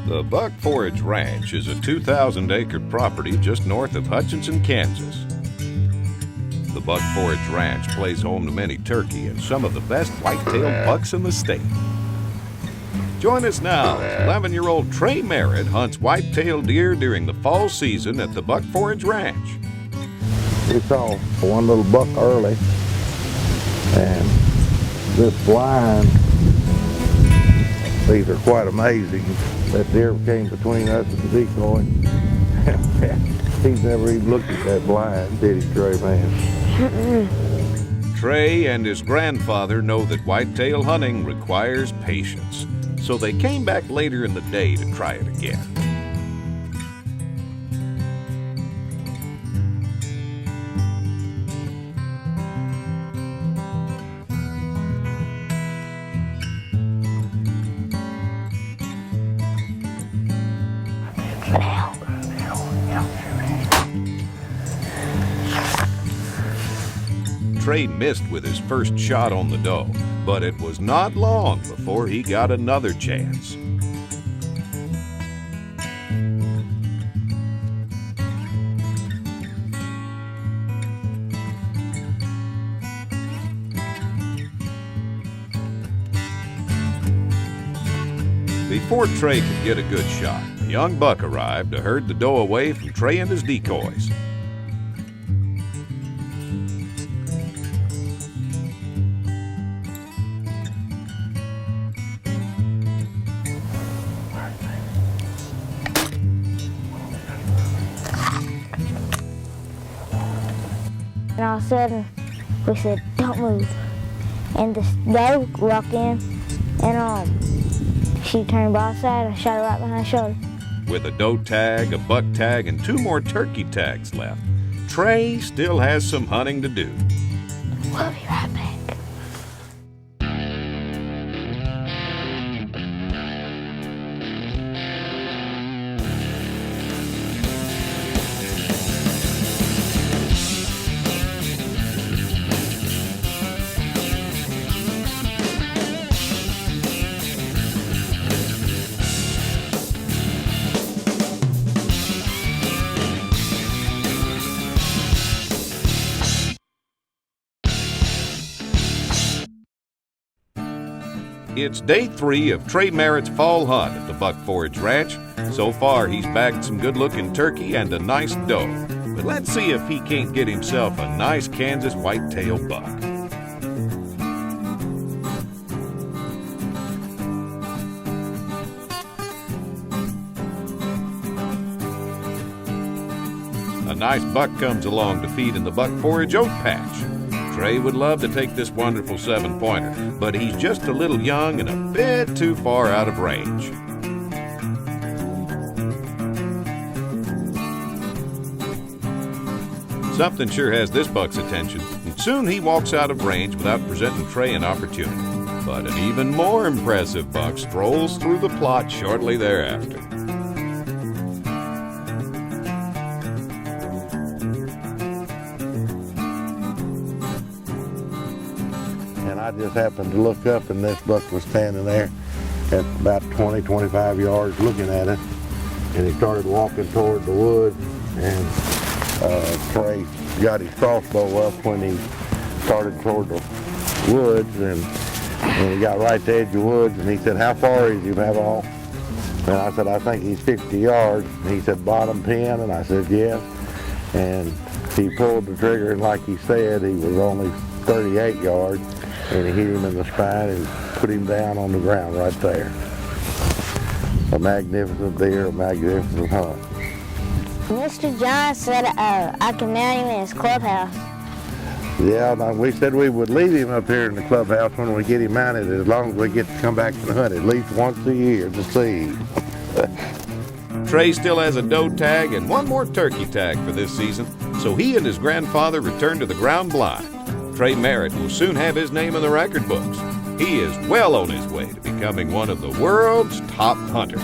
The Buckforage Ranch is a 2,000-acre property just north of Hutchinson, Kansas. The Buckforage Ranch plays home to many turkey and some of the best white-tailed bucks in the state. Join us now as 11-year-old Trey Merritt hunts white-tailed deer during the fall season at the Buckforage Ranch. We saw one little buck early, and this blind, these are quite amazing. That deer came between us and the decoy. He's never even looked at that blind, did he, Trey, man? Trey and his grandfather know that whitetail hunting requires patience, so they came back later in the day to try it again. Trey missed with his first shot on the doe, but it was not long before he got another chance. Before Trey could get a good shot, a young buck arrived to herd the doe away from Trey and his decoys. And all of a sudden, we said, "Don't move." And this doe walked in, and she turned broadside and shot her right behind the shoulder. With a doe tag, a buck tag, and 2 more turkey tags left, Trey still has some hunting to do. We'll be right back. It's day 3 of Trey Merritt's fall hunt at the Buckforage Ranch. So far, he's bagged some good-looking turkey and a nice doe. But let's see if he can't get himself a nice Kansas whitetail buck. A nice buck comes along to feed in the Buckforage oat patch. Trey would love to take this wonderful 7-pointer, but he's just a little young and a bit too far out of range. Something sure has this buck's attention, and soon he walks out of range without presenting Trey an opportunity. But an even more impressive buck strolls through the plot shortly thereafter. And I just happened to look up, and this buck was standing there at about 20, 25 yards looking at it. And he started walking toward the woods, and Trey got his crossbow up when he started toward the woods, and he got right to the edge of the woods, and he said, "How far is he, Pavall?" And I said, "I think he's 50 yards. And he said, "Bottom pin?" And I said, "Yes." And he pulled the trigger, and like he said, he was only 38 yards. And he hit him in the spine and put him down on the ground right there. A magnificent deer, a magnificent hunt. Mr. John said I can mount him in his clubhouse. Yeah, we said we would leave him up here in the clubhouse when we get him mounted, as long as we get to come back and hunt at least once a year to see him. Trey still has a doe tag and 1 more turkey tag for this season, so he and his grandfather return to the ground blind. Trey Merritt will soon have his name in the record books. He is well on his way to becoming one of the world's top hunters.